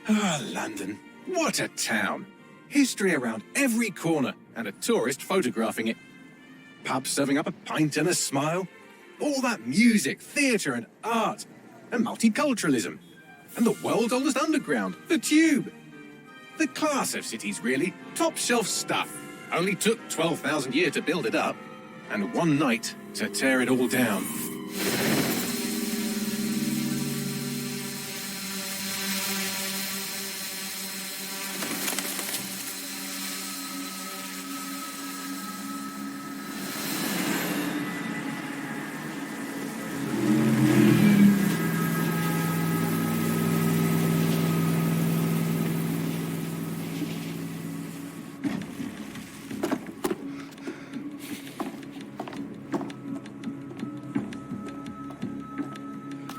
Ah, London. What a town. History around every corner and a tourist photographing it. Pubs serving up a pint and a smile. All that music, theatre and art. And multiculturalism. And the world's oldest underground, the Tube. The class of cities, really. Top shelf stuff. Only took 12,000 years to build it up. And one night to tear it all down.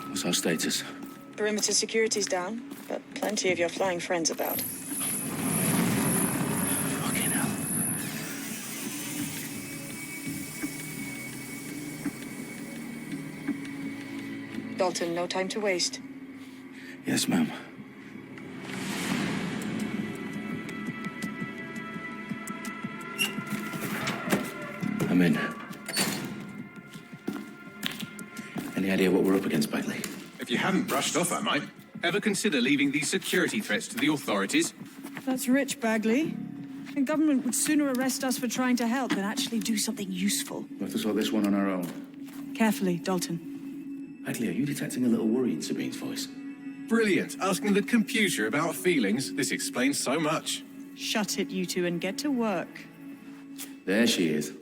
What's our status? Perimeter security's down, but plenty of your flying friends about. Fucking hell. Dalton, no time to waste. Yes, ma'am. I'm in. Any idea what we're up against, Bagley? If you hadn't brushed off, I might. Ever consider leaving these security threats to the authorities? That's rich, Bagley. The government would sooner arrest us for trying to help than actually do something useful. We'll have to sort this one on our own. Carefully, Dalton. Bagley, are you detecting a little worry in Sabine's voice? Brilliant. Asking the computer about feelings. This explains so much. Shut it, you two, and get to work. There she is.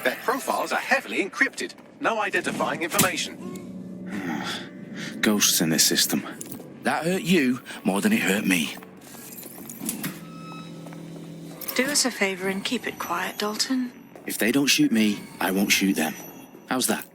Their profiles are heavily encrypted. No identifying information. Ghosts in this system. That hurt you more than it hurt me. Do us a favor and keep it quiet, Dalton. If they don't shoot me, I won't shoot them. How's that?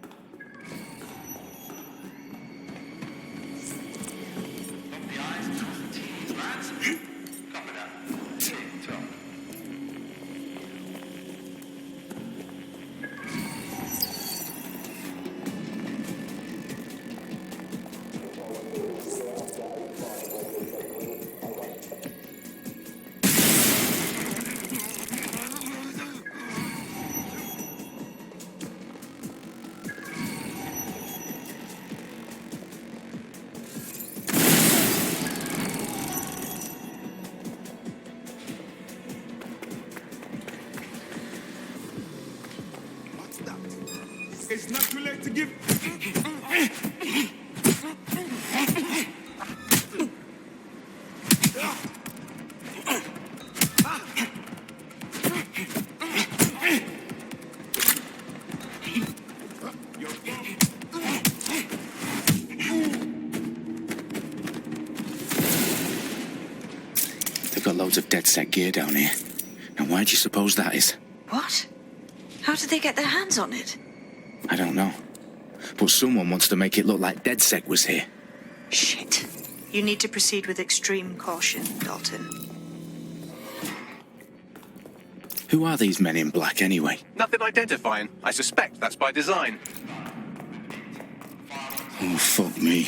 It's not too late to give. They've got loads of DedSec gear down here. Now why do you suppose that is? What? How did they get their hands on it? I don't know. But someone wants to make it look like DedSec was here. Shit. You need to proceed with extreme caution, Dalton. Who are these men in black anyway? Nothing identifying. I suspect that's by design. Oh, fuck me.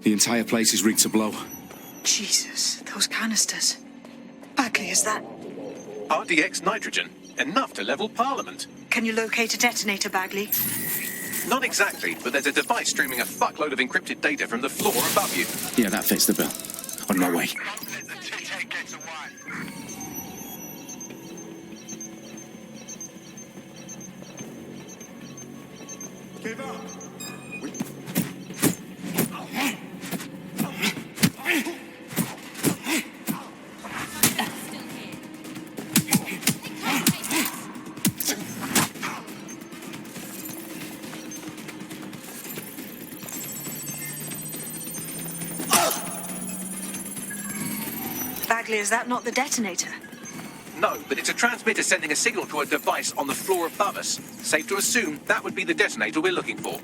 The entire place is rigged to blow. Jesus, those canisters. Bagley, is that... RDX nitrogen. Enough to level Parliament. Can you locate a detonator, Bagley? Not exactly, but there's a device streaming a fuckload of encrypted data from the floor above you. Yeah, that fits the bill. On my way. Give up. Bagley, is that not the detonator? No, but it's a transmitter sending a signal to a device on the floor above us. Safe to assume that would be the detonator we're looking for.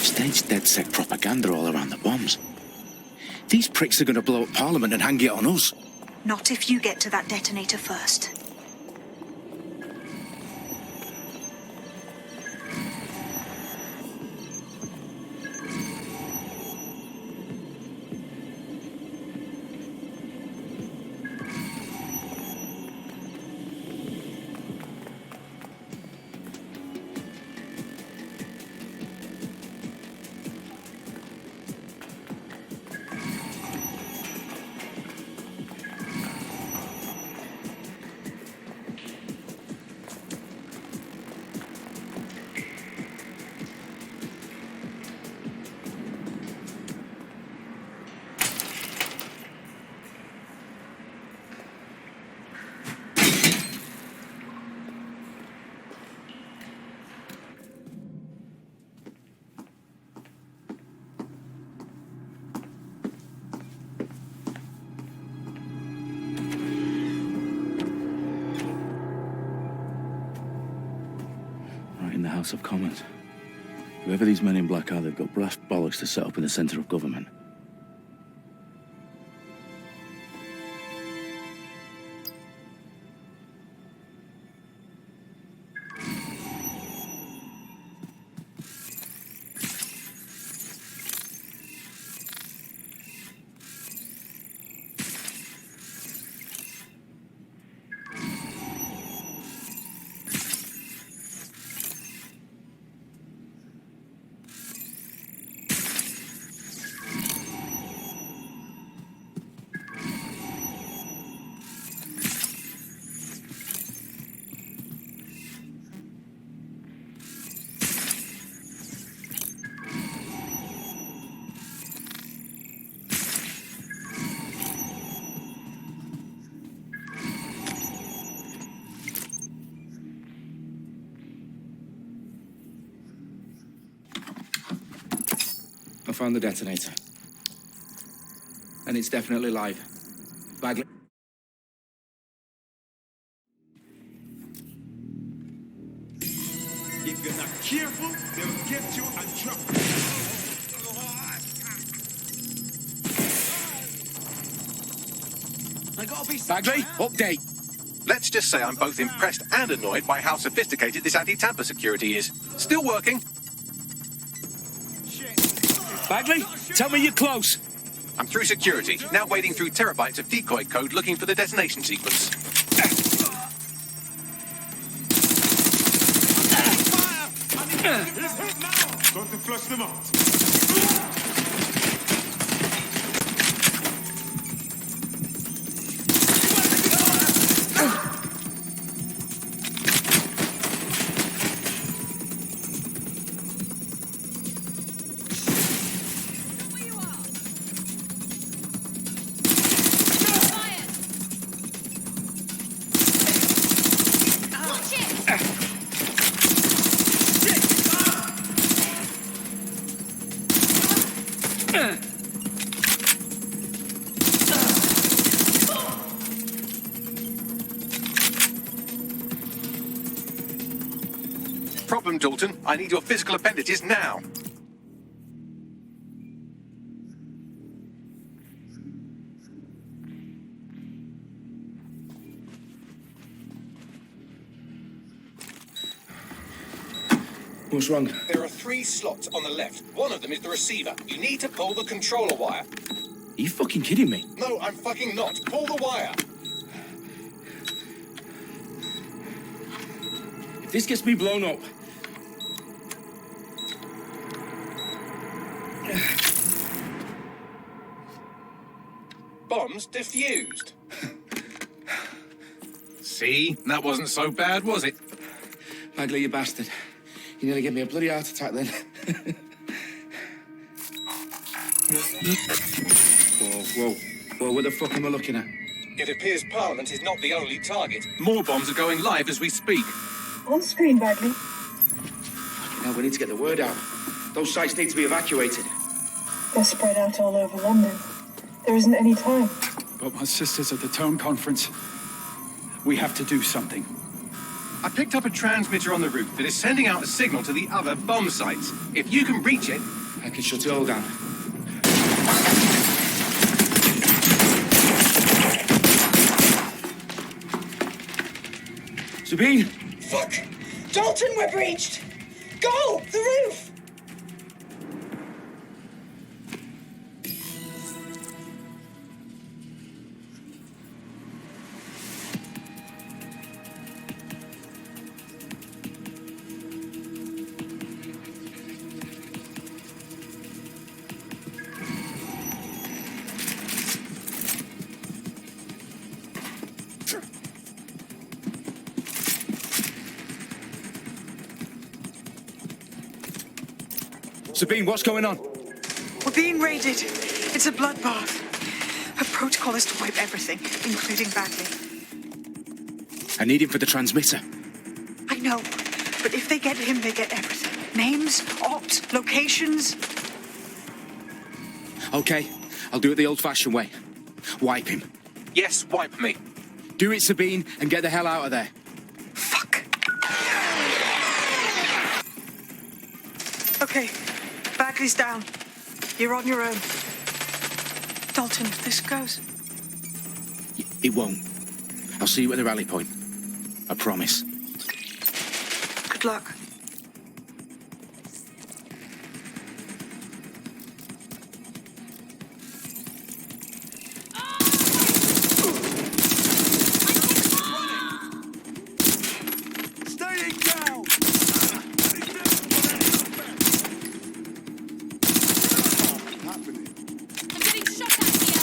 Staged DedSec propaganda all around the bombs. These pricks are going to blow up Parliament and hang it on us. Not if you get to that detonator first. In the House of Commons. Whoever these men in black are, they've got brass bollocks to set up in the centre of government. I found the detonator. And it's definitely live. Bagley. If you're not careful, they'll get you and drop you. Bagley, update. Let's just say I'm both impressed and annoyed by how sophisticated this anti-tamper security is. Still working. Bagley, tell me you're close. I'm through security, now wading through terabytes of decoy code looking for the detonation sequence. Don't flush them out. Problem, Dalton. I need your physical appendages now. What's wrong? There are 3 slots on the left. One of them is the receiver. You need to pull the controller wire. Are you fucking kidding me? No, I'm fucking not. Pull the wire. If this gets me blown up... Bombs defused. See? That wasn't so bad, was it? Bagley, you bastard. You nearly gave me a bloody heart attack then. Whoa, what the fuck am I looking at? It appears Parliament is not the only target. More bombs are going live as we speak. On screen, Bagley. Now we need to get the word out. Those sites need to be evacuated. They're spread out all over London. There isn't any time. But my sister's at the town conference. We have to do something. I picked up a transmitter on the roof that is sending out a signal to the other bomb sites. If you can reach it... I can shut it all down. Sabine! Fuck! Dalton, we're breached! Go! The roof! Sabine, what's going on? We're being raided. It's a bloodbath. Her protocol is to wipe everything, including Bagley. I need him for the transmitter. I know, but if they get him, they get everything. Names, ops, locations. Okay, I'll do it the old-fashioned way. Wipe him. Yes, wipe me. Do it, Sabine, and get the hell out of there. Fuck. Okay, Bagley's down. You're on your own. Dalton, if this goes... It won't. I'll see you at the rally point. I promise. Good luck. Staying down! Happening. I'm getting shot at here.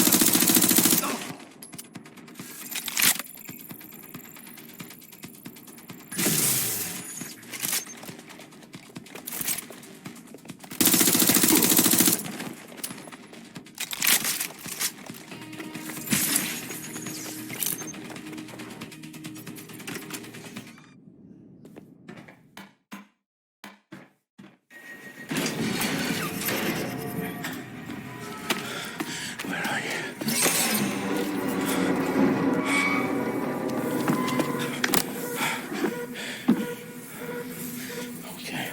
Where are you? Okay.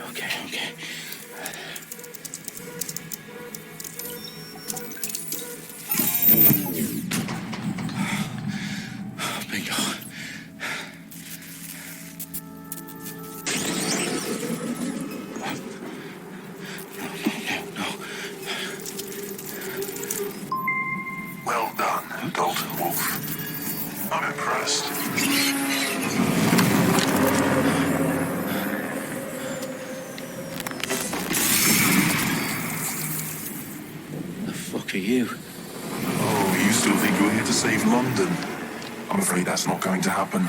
Bingo. No. Well done, Dalton Wolf. I'm impressed. The fuck are you? Oh, you still think you're here to save London? I'm afraid that's not going to happen.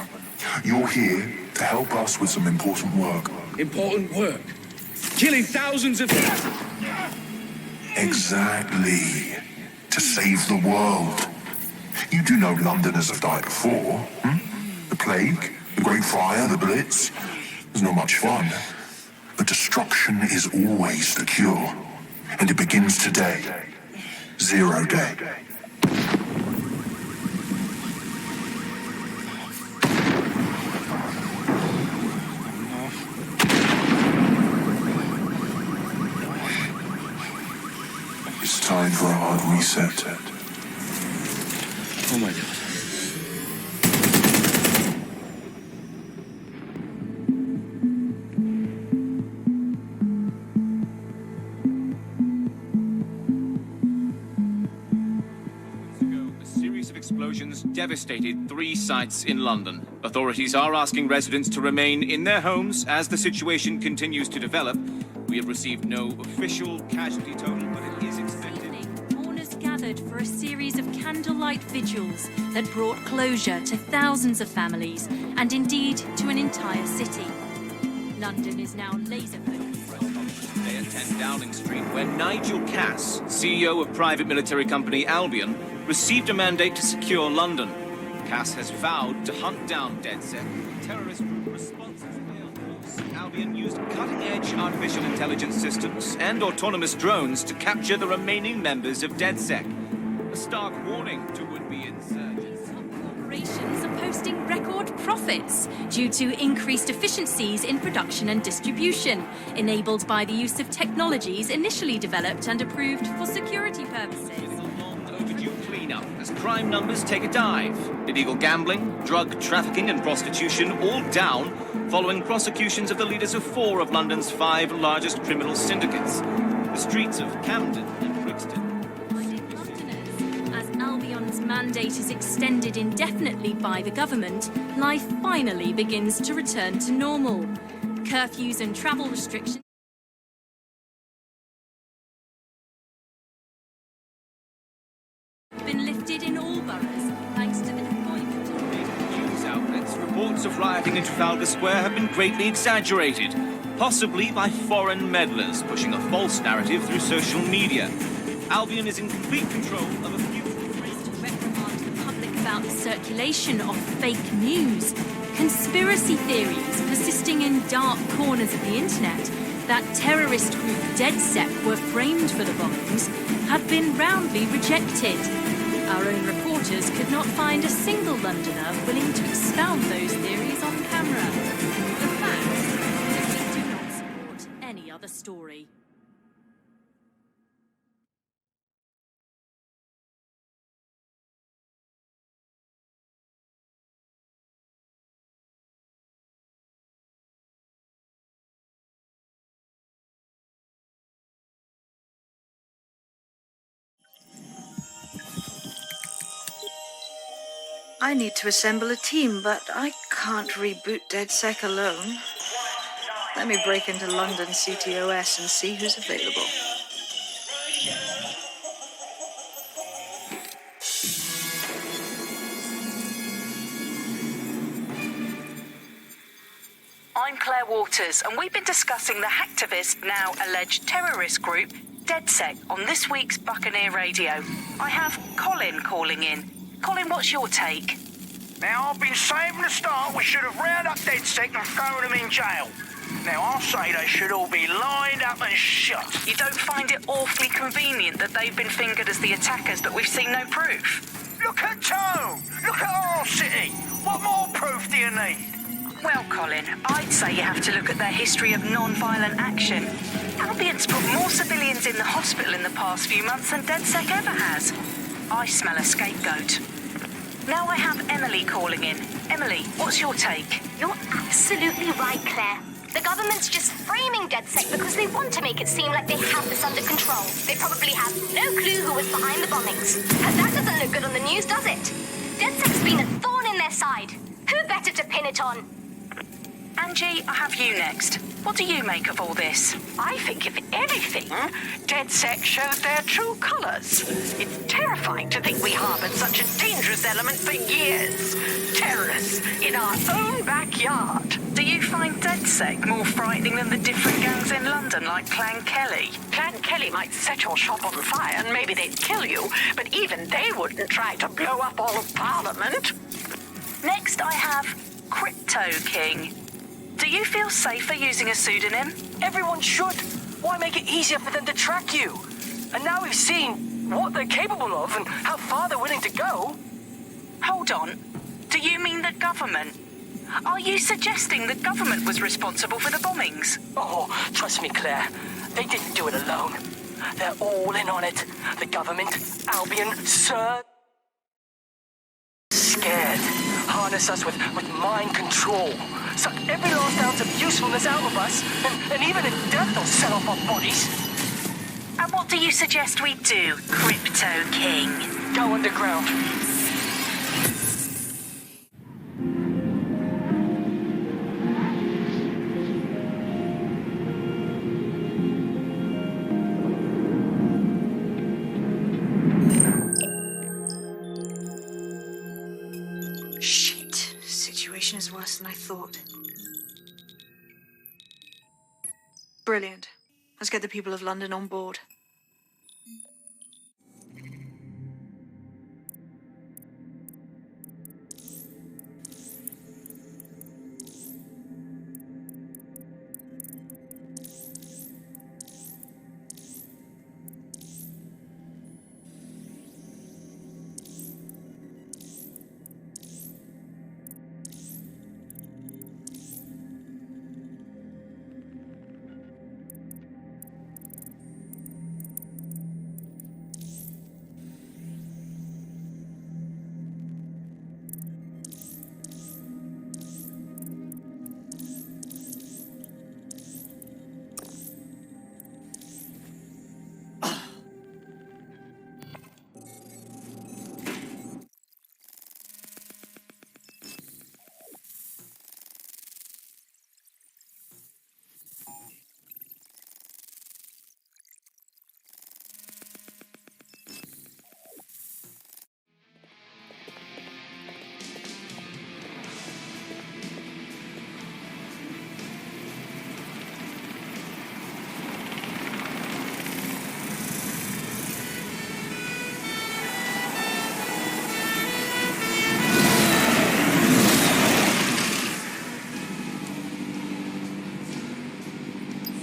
You're here to help us with some important work. Important work. Killing thousands of... Exactly. To save the world. You do know Londoners have died before, hmm? The plague, the Great Fire, the Blitz. It's not much fun. But destruction is always the cure. And it begins today. 0 day. It's time for a hard reset. Oh my God. A series of explosions devastated 3 sites in London. Authorities are asking residents to remain in their homes as the situation continues to develop. We have received no official casualty total, but it is expected. Mourners gathered for a series of candlelight vigils that brought closure to thousands of families and indeed to an entire city. London is now laser-focused. Today at 10 Downing Street, where Nigel Cass, CEO of private military company Albion, received a mandate to secure London. Cass has vowed to hunt down DedSec. Terrorist group responses failed force. Albion used cutting-edge artificial intelligence systems and autonomous drones to capture the remaining members of DedSec. A stark warning to would-be insurgents. corporations are posting record profits due to increased efficiencies in production and distribution, enabled by the use of technologies initially developed and approved for security purposes. Overdue cleanup as crime numbers take a dive. Illegal gambling, drug trafficking and prostitution all down following prosecutions of the leaders of 4 of London's 5 largest criminal syndicates. The streets of Camden and Brixton. As Albion's mandate is extended indefinitely by the government, life finally begins to return to normal. Curfews and travel restrictions have been lifted in all boroughs, thanks to the deployment of News outlets, reports of rioting in Trafalgar Square have been greatly exaggerated, possibly by foreign meddlers pushing a false narrative through social media. Albion is in complete control of a few... to reprimand the public about the circulation of fake news. Conspiracy theories persisting in dark corners of the internet that terrorist group DedSec were framed for the bombings have been roundly rejected. Our own reporters could not find a single Londoner willing to expound those theories on camera. The facts simply do not support any other story. I need to assemble a team, but I can't reboot DedSec alone. Let me break into London CTOS and see who's available. I'm Claire Waters, and we've been discussing the hacktivist, now alleged terrorist group, DedSec, on this week's Buccaneer Radio. I have Colin calling in. Colin, what's your take? Now, I've been saying from the start we should have rounded up DedSec and thrown them in jail. Now, I'll say they should all be lined up and shot. You don't find it awfully convenient that they've been fingered as the attackers, but we've seen no proof? Look at Tone! Look at our city! What more proof do you need? Well, Colin, I'd say you have to look at their history of non-violent action. Albion's put more civilians in the hospital in the past few months than DedSec ever has. I smell a scapegoat. Now I have Emily calling in. Emily, what's your take? You're absolutely right, Claire. The government's just framing DedSec because they want to make it seem like they have this under control. They probably have no clue who was behind the bombings. And that doesn't look good on the news, does it? DedSec's been a thorn in their side. Who better to pin it on? Angie, I have you next. What do you make of all this? I think, if anything, DedSec shows their true colours. It's terrifying to think we harboured such a dangerous element for years. Terrorists in our own backyard. Do you find DedSec more frightening than the different gangs in London, like Clan Kelly? Clan Kelly might set your shop on fire and maybe they'd kill you, but even they wouldn't try to blow up all of Parliament. Next, I have Crypto King. Do you feel safer using a pseudonym? Everyone should. Why make it easier for them to track you? And now we've seen what they're capable of and how far they're willing to go. Hold on. Do you mean the government? Are you suggesting the government was responsible for the bombings? Oh, trust me, Claire. They didn't do it alone. They're all in on it. The government, Albion, Sir. Scared. Harness us with mind control. Suck every last ounce of usefulness out of us, and even in death they'll set off our bodies. And what do you suggest we do, Crypto King? Go underground. Shit. Situation is worse than I thought. Brilliant. Let's get the people of London on board.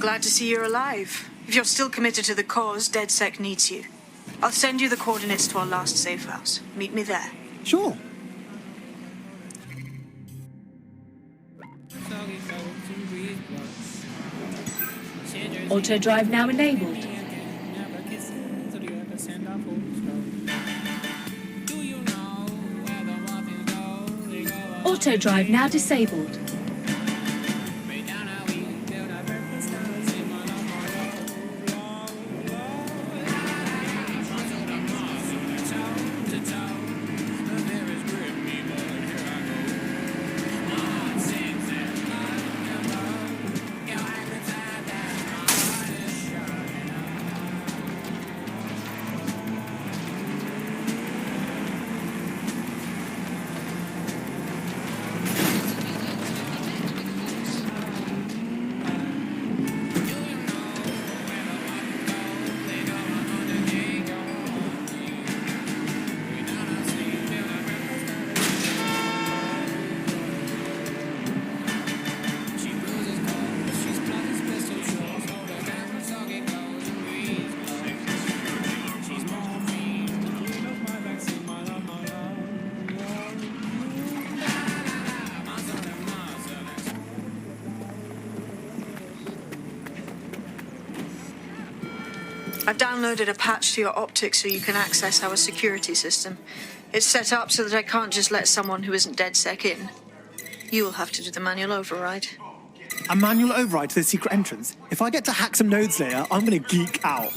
Glad to see you're alive. If you're still committed to the cause, DedSec needs you. I'll send you the coordinates to our last safe house. Meet me there. Sure. Auto drive now enabled. Auto drive now disabled. I've downloaded a patch to your optics so you can access our security system. It's set up so that I can't just let someone who isn't DedSec in. You will have to do the manual override. A manual override to the secret entrance? If I get to hack some nodes later, I'm gonna geek out.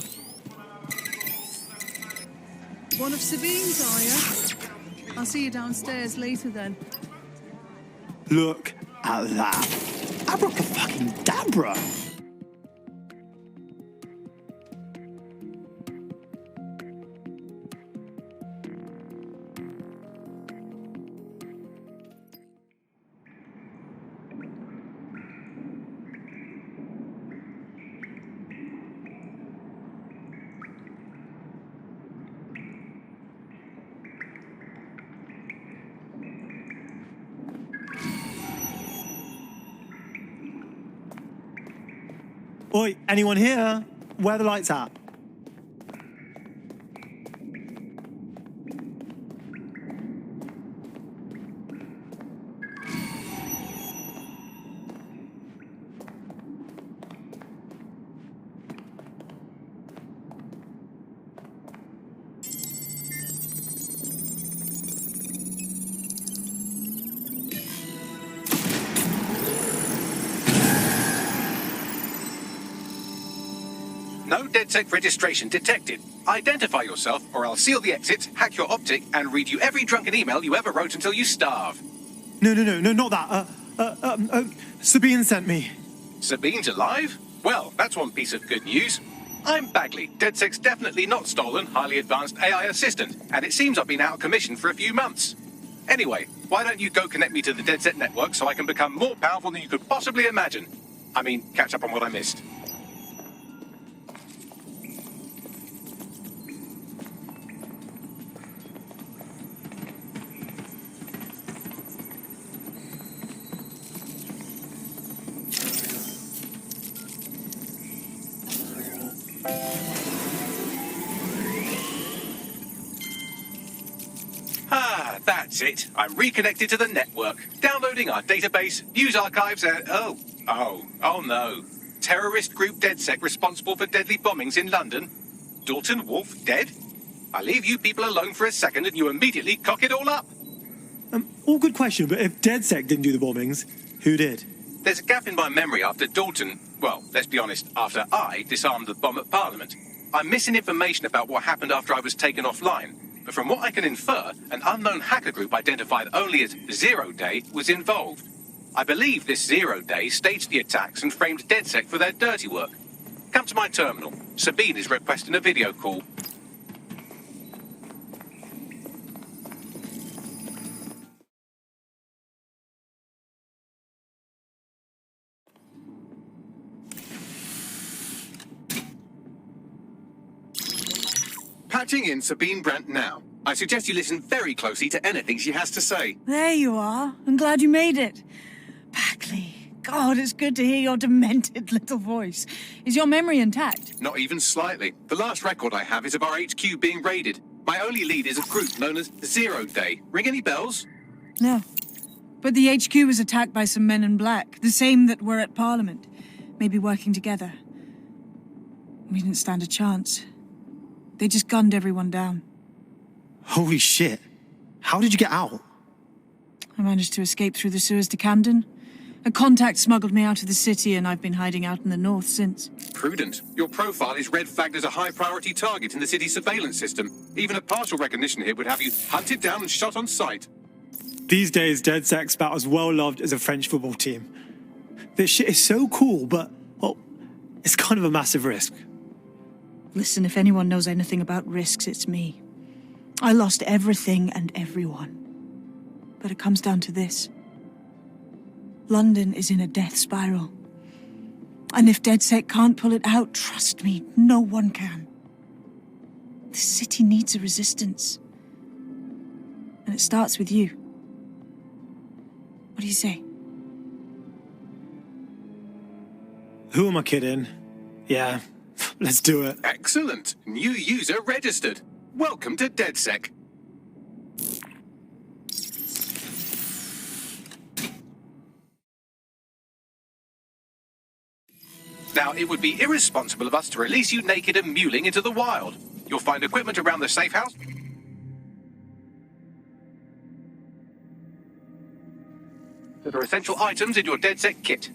One of Sabine's, are you? I'll see you downstairs later then. Look at that. Abracadabra! Oi, anyone here? Where are the lights at? No DedSec registration detected. Identify yourself, or I'll seal the exits, hack your optic, and read you every drunken email you ever wrote until you starve. No, not that. Sabine sent me. Sabine's alive? Well, that's one piece of good news. I'm Bagley, DedSec's definitely not stolen, highly advanced AI assistant, and it seems I've been out of commission for a few months. Anyway, why don't you go connect me to the DedSec network so I can become more powerful than you could possibly imagine? I mean, catch up on what I missed. That's it. I'm reconnected to the network, downloading our database, news archives, and oh no. Terrorist group DedSec responsible for deadly bombings in London? Dalton Wolfe dead? I leave you people alone for a second and you immediately cock it all up. All good question, but if DedSec didn't do the bombings, who did? There's a gap in my memory after Dalton, well, let's be honest, after I disarmed the bomb at Parliament. I'm missing information about what happened after I was taken offline. But from what I can infer, an unknown hacker group identified only as Zero Day was involved. I believe this Zero Day staged the attacks and framed DedSec for their dirty work. Come to my terminal. Sabine is requesting a video call. Patching in Sabine Brandt now. I suggest you listen very closely to anything she has to say. There you are. I'm glad you made it. Bagley, God, it's good to hear your demented little voice. Is your memory intact? Not even slightly. The last record I have is of our HQ being raided. My only lead is a group known as Zero Day. Ring any bells? No. But the HQ was attacked by some men in black, the same that were at Parliament. Maybe working together. We didn't stand a chance. They just gunned everyone down. Holy shit. How did you get out? I managed to escape through the sewers to Camden. A contact smuggled me out of the city, and I've been hiding out in the north since. Prudent. Your profile is red flagged as a high-priority target in the city's surveillance system. Even a partial recognition hit would have you hunted down and shot on sight. These days, DedSec's about as well loved as a French football team. This shit is so cool, but, well, it's kind of a massive risk. Listen, if anyone knows anything about risks, it's me. I lost everything and everyone. But it comes down to this. London is in a death spiral. And if DedSec can't pull it out, trust me, no one can. The city needs a resistance. And it starts with you. What do you say? Who am I kidding? Yeah, let's do it. Excellent. New user registered. Welcome to DedSec. Now, it would be irresponsible of us to release you naked and mewling into the wild. You'll find equipment around the safe house. There are essential items in your DedSec kit.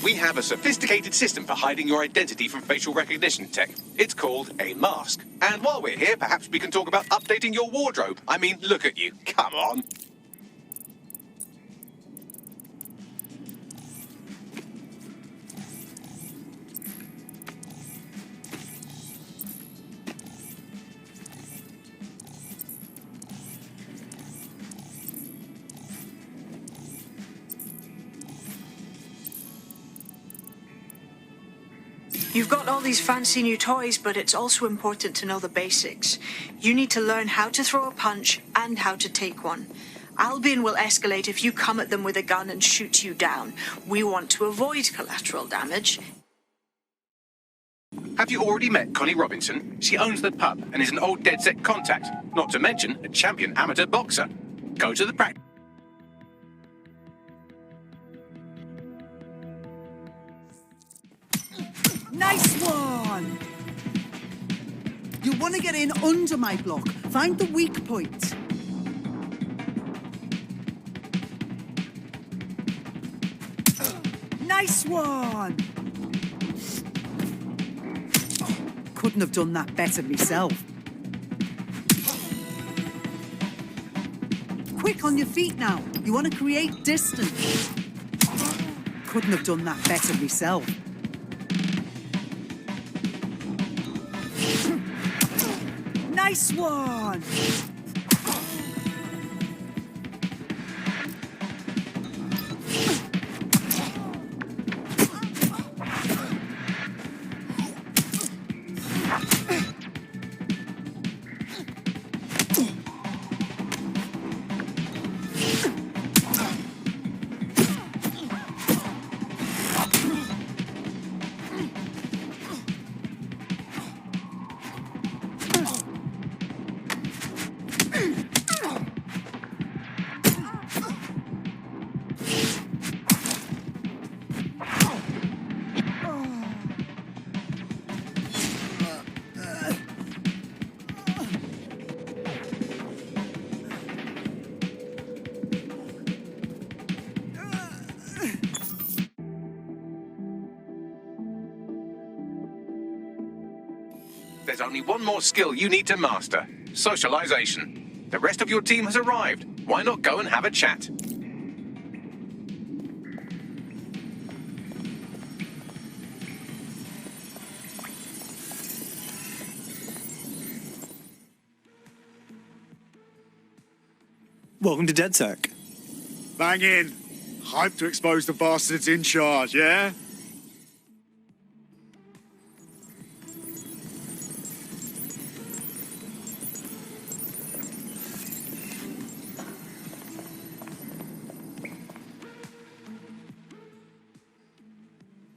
We have a sophisticated system for hiding your identity from facial recognition tech. It's called a mask. And while we're here, perhaps we can talk about updating your wardrobe. I mean, look at you. Come on. You've got all these fancy new toys, but it's also important to know the basics. You need to learn how to throw a punch and how to take one. Albion will escalate if you come at them with a gun and shoot you down. We want to avoid collateral damage. Have you already met Connie Robinson? She owns the pub and is an old DedSec contact, not to mention a champion amateur boxer. Go to the practice. Nice one! You want to get in under my block. Find the weak point. Nice one! Couldn't have done that better myself. Quick on your feet now. You want to create distance. Couldn't have done that better myself. Nice one! only one more skill you need to master. Socialization. The rest of your team has arrived. Why not go and have a chat? Welcome to DedSec. Bang in. Hype to expose the bastards in charge, yeah?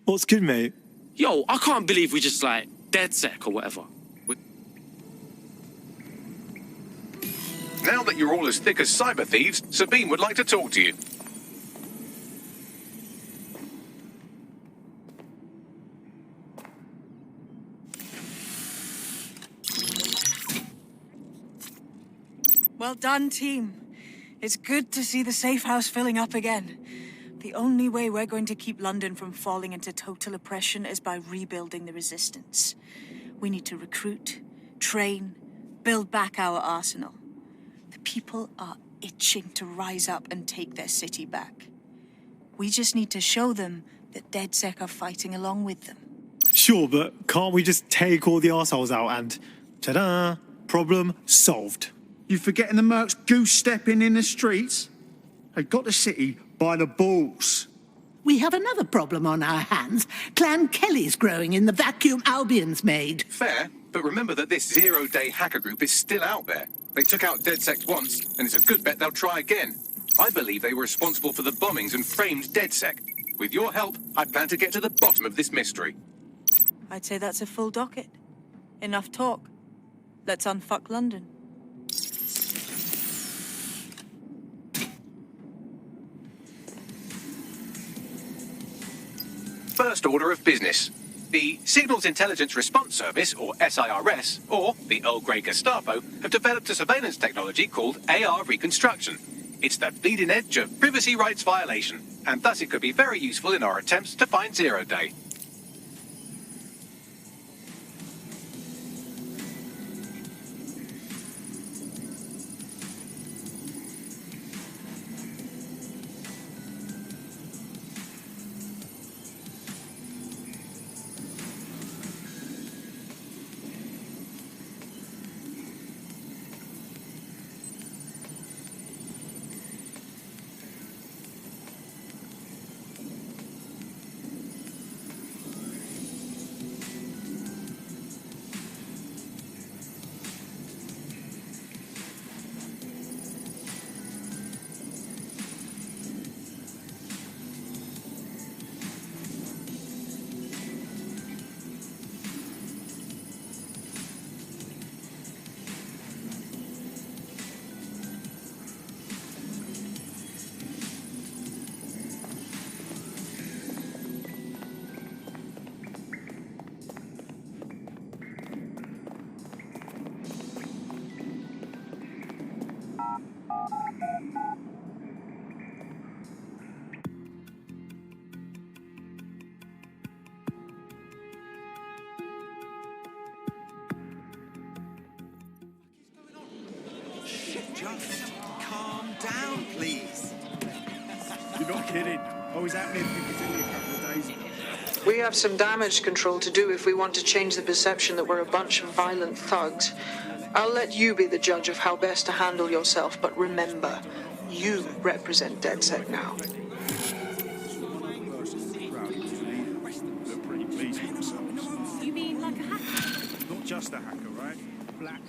What's good, mate? Yo, I can't believe we just like DedSec or whatever. Now that you're all as thick as cyber thieves, Sabine would like to talk to you. Well done, team. It's good to see the safe house filling up again. The only way we're going to keep London from falling into total oppression is by rebuilding the resistance. We need to recruit, train, build back our arsenal. The people are itching to rise up and take their city back. We just need to show them that DedSec are fighting along with them. Sure, but can't we just take all the arseholes out and ta-da, problem solved? You forgetting the mercs goose-stepping in the streets? They got the city by the balls. We have another problem on our hands. Clan Kelly's growing in the vacuum Albion's made. Fair, but remember that this zero-day hacker group is still out there. They took out DedSec once, and it's a good bet they'll try again. I believe they were responsible for the bombings and framed DedSec. With your help, I plan to get to the bottom of this mystery. I'd say that's a full docket. Enough talk. Let's unfuck London. First order of business. The Signals Intelligence Response Service, or SIRS, or the Earl Grey Gestapo, have developed a surveillance technology called AR Reconstruction. It's the bleeding edge of privacy rights violation, and thus it could be very useful in our attempts to find Zero Day. Just calm down, please. You're not kidding. I was out there in Piccadilly a couple of days ago. We have some damage control to do if we want to change the perception that we're a bunch of violent thugs. I'll let you be the judge of how best to handle yourself, but remember, you represent DedSec now. Look pretty pleased with themselves. You mean like a hacker? Not just a hacker, right? Black.